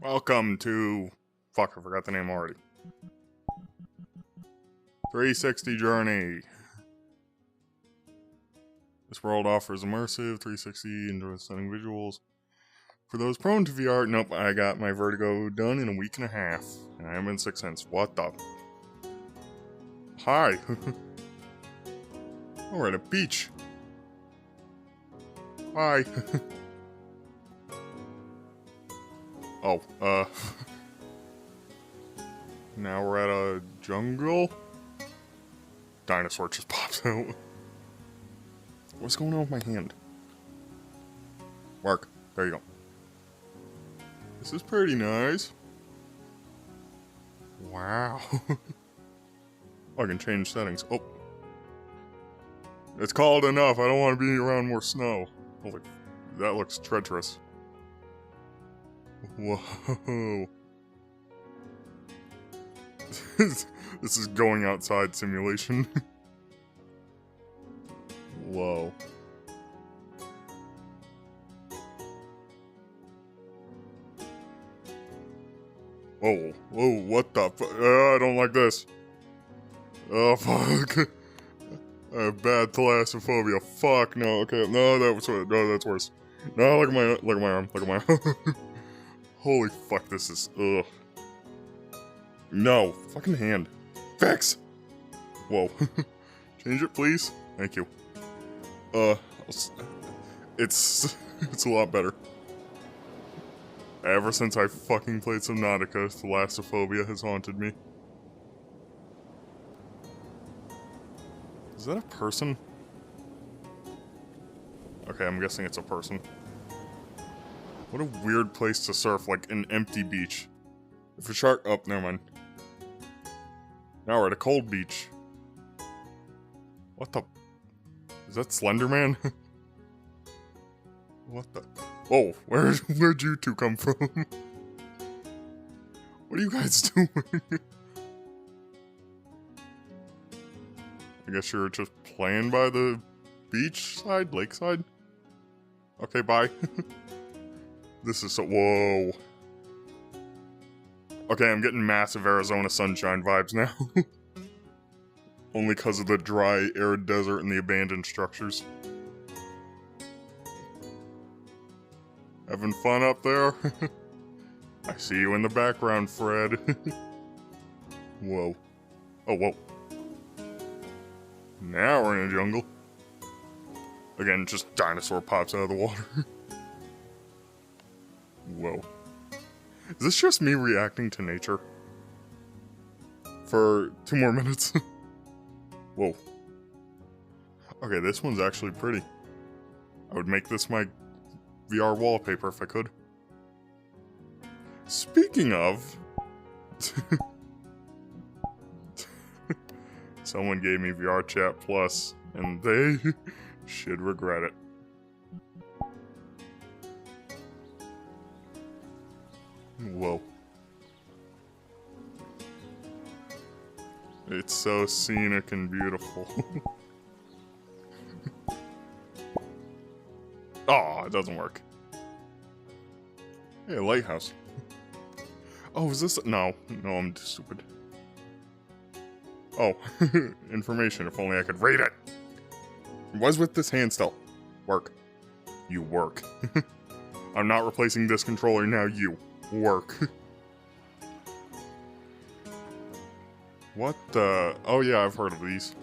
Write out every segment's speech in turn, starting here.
Welcome to... Fuck, I forgot the name already. 360 Journey. This world offers immersive 360 and stunning visuals. For those prone to VR, nope, I got my Vertigo done in a week and a half. And I haven't been sick since. What the? Hi. Oh, we're at a beach. Hi. Oh, now we're at a jungle? Dinosaur just pops out. What's going on with my hand? Mark, there you go. This is pretty nice. Wow. Oh, I can change settings. Oh. It's cold enough. I don't want to be around more snow. Oh, like, that looks treacherous. Whoa. This is going outside simulation. Whoa. Whoa, whoa, what the fuck? I don't like this. Oh, fuck. I have bad thalassophobia. Fuck, no, okay, no, that's worse. No, look at my arm, look at my arm. Holy fuck, this is, ugh. No, fucking hand. Fix! Whoa. Change it, please? Thank you. It's a lot better. Ever since I fucking played Subnautica, thalassophobia has haunted me. Is that a person? Okay, I'm guessing it's a person. What a weird place to surf, like an empty beach. If a shark... Oh, never mind. Now we're at a cold beach. What the... Is that Slenderman? What the... Whoa, where'd you two come from? What are you guys doing? I guess you're just playing by the beach side, lakeside? Okay, bye. This is so... Whoa. Okay, I'm getting massive Arizona sunshine vibes now. Only because of the dry, arid desert and the abandoned structures. Having fun up there? I see you in the background, Fred. Whoa. Oh, whoa. Now we're in a jungle. Again, just dinosaur pops out of the water. Whoa. Is this just me reacting to nature? For 2 more minutes? Whoa. Okay, this one's actually pretty. I would make this my VR wallpaper if I could. Speaking of... Someone gave me VR Chat Plus, and they should regret it. Whoa. It's so scenic and beautiful. Oh, it doesn't work. Hey, a lighthouse. Oh, is this... No, I'm too stupid. Oh, information, if only I could read it. It was with this hand still. Work. You work. I'm not replacing this controller, now you. Work. What the... Oh yeah, I've heard of these.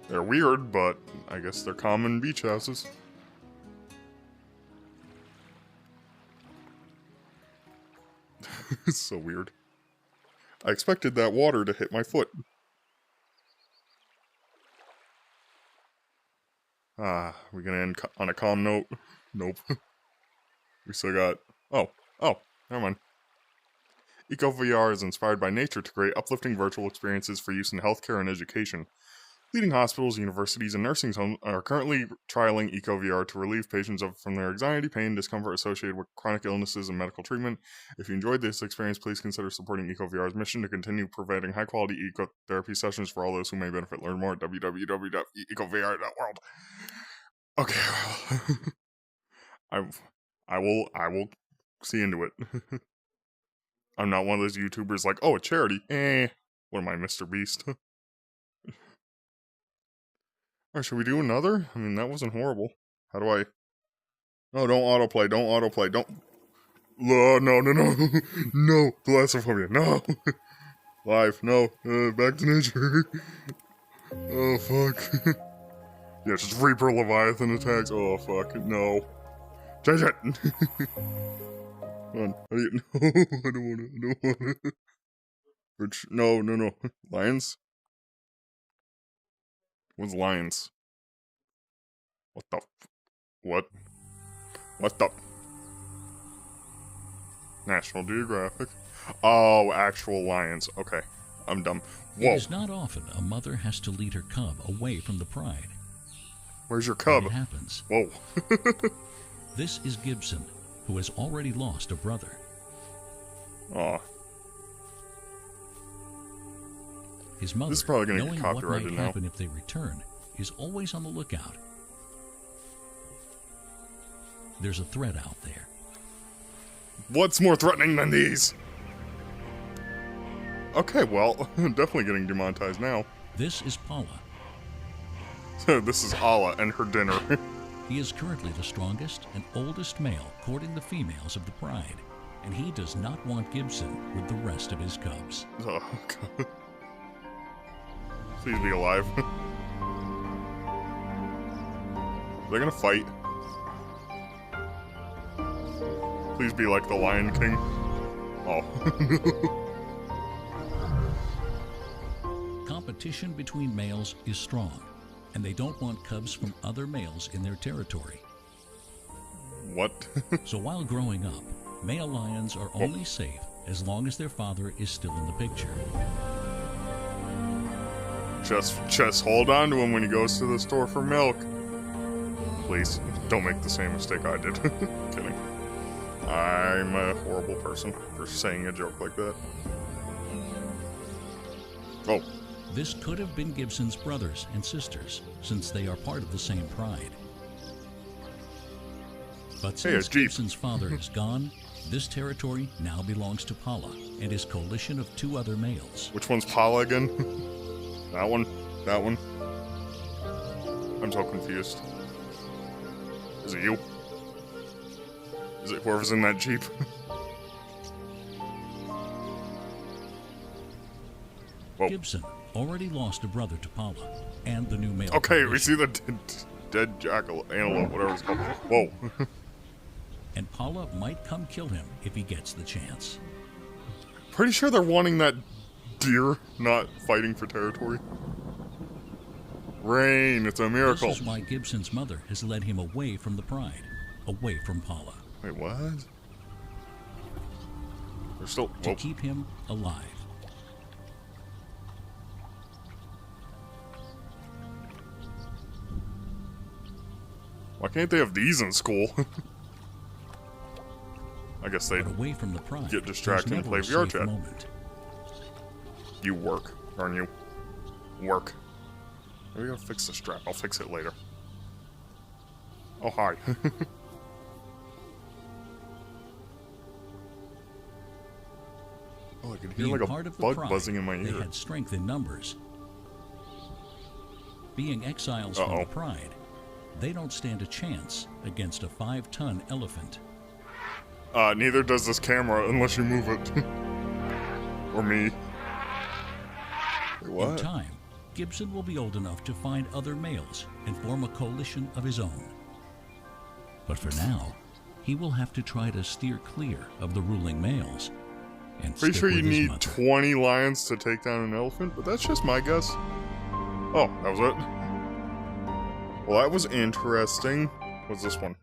They're weird, but I guess they're common beach houses. It's so weird. I expected that water to hit my foot. Ah, we gonna end on a calm note? Nope. We still got... Oh, never mind. EcoVR is inspired by nature to create uplifting virtual experiences for use in healthcare and education. Leading hospitals, universities, and nursing homes are currently trialing EcoVR to relieve patients from their anxiety, pain, discomfort associated with chronic illnesses and medical treatment. If you enjoyed this experience, please consider supporting EcoVR's mission to continue providing high-quality ecotherapy sessions for all those who may benefit. Learn more at www.ecovr.world. Okay, well, I will see into it. I'm not one of those YouTubers like, oh, a charity. What am I, Mr. Beast? Alright, should we do another? I mean, that wasn't horrible. How do I... No, don't autoplay, don't autoplay, don't... No, no, no, no. No, Thalassophobia, no. Live, no. Back to nature. Oh, fuck. Yeah, just Reaper Leviathan attacks. Oh, fuck, no. Change it! Come on, how do you... No, I don't want it. No, no, no. Lions? What's lions? What the... What? What the... National Geographic. Oh, actual lions. Okay, I'm dumb. Whoa. It is not often a mother has to lead her cub away from the pride. Where's your cub? It happens. Whoa. This is Gibson, who has already lost a brother. Aw. His mother, This is probably gonna get knowing what copyrighted might now. happen if they return, is always on the lookout. There's a threat out there. What's more threatening than these? Okay, well, definitely getting demonetized now. This is Paula. This is Allah and her dinner. He is currently the strongest and oldest male courting the females of the pride, and he does not want Gibson with the rest of his cubs. Oh, God. Please be alive. They're gonna fight. Please be like the Lion King. Oh. Competition between males is strong, and they don't want cubs from other males in their territory. What? So while growing up, male lions are only safe as long as their father is still in the picture. Just hold on to him when he goes to the store for milk. Please, don't make the same mistake I did. Kidding. I'm a horrible person for saying a joke like that. Oh. This could have been Gibson's brothers and sisters, since they are part of the same pride. But since Gibson's father is gone, this territory now belongs to Paula and his coalition of 2 other males. Which one's Paula again? That one? That one? I'm so confused. Is it you? Is it whoever's in that Jeep? Whoa. Gibson already lost a brother to Paula and the new male. Okay, we see the dead jackal, antelope, whatever it's called. Whoa. And Paula might come kill him if he gets the chance. Pretty sure they're wanting that deer, not fighting for territory. Rain, it's a miracle. This is why Gibson's mother has led him away from the pride, away from Paula. Wait, what? They're still... To keep him alive. Why can't they have these in school? I guess they away from the pride, get distracted and play VR chat. Moment. You work, aren't you? Work. Maybe I'll fix the strap. I'll fix it later. Oh, hi. Oh, I can hear like a bug buzzing in my ear. They had strength in numbers. Being exiles from the pride, they don't stand a chance against a 5-ton elephant. Neither does this camera unless you move it. Or me. Wait, what? In time, Gibson will be old enough to find other males and form a coalition of his own. But for now, he will have to try to steer clear of the ruling males. And pretty sure you need 20 lions to take down an elephant, but that's just my guess. Oh, that was it? Well, that was interesting. What's this one?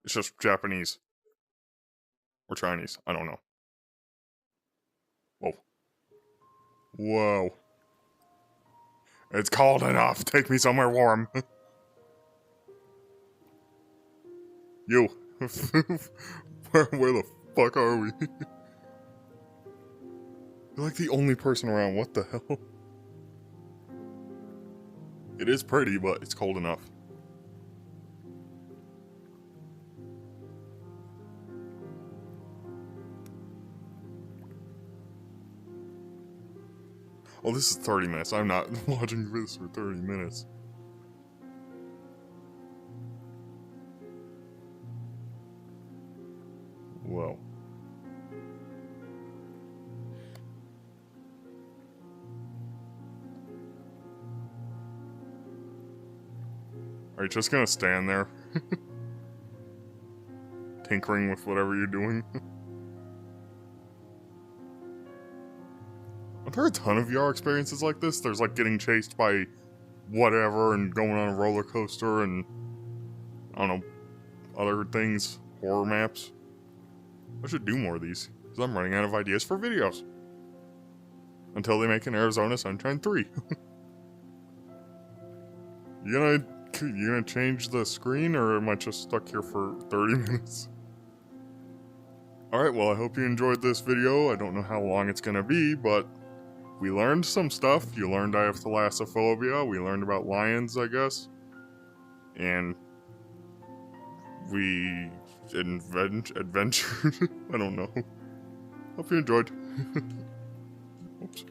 It's just Japanese. Or Chinese. I don't know. Whoa. Whoa. It's cold enough. Take me somewhere warm. You. where the fuck are we? You're like the only person around. What the hell? It is pretty, but it's cold enough. Oh, this is 30 minutes. I'm not watching this for 30 minutes. Whoa. Are you just gonna stand there? Tinkering with whatever you're doing? Aren't there a ton of VR experiences like this? There's like getting chased by whatever and going on a roller coaster and I don't know, other things, horror maps. I should do more of these, because I'm running out of ideas for videos. Until they make an Arizona Sunshine 3. You gonna change the screen, or am I just stuck here for 30 minutes? Alright, well, I hope you enjoyed this video. I don't know how long it's gonna be, but we learned some stuff. You learned I have thalassophobia. We learned about lions, I guess. And we adventured. I don't know. Hope you enjoyed. Oops.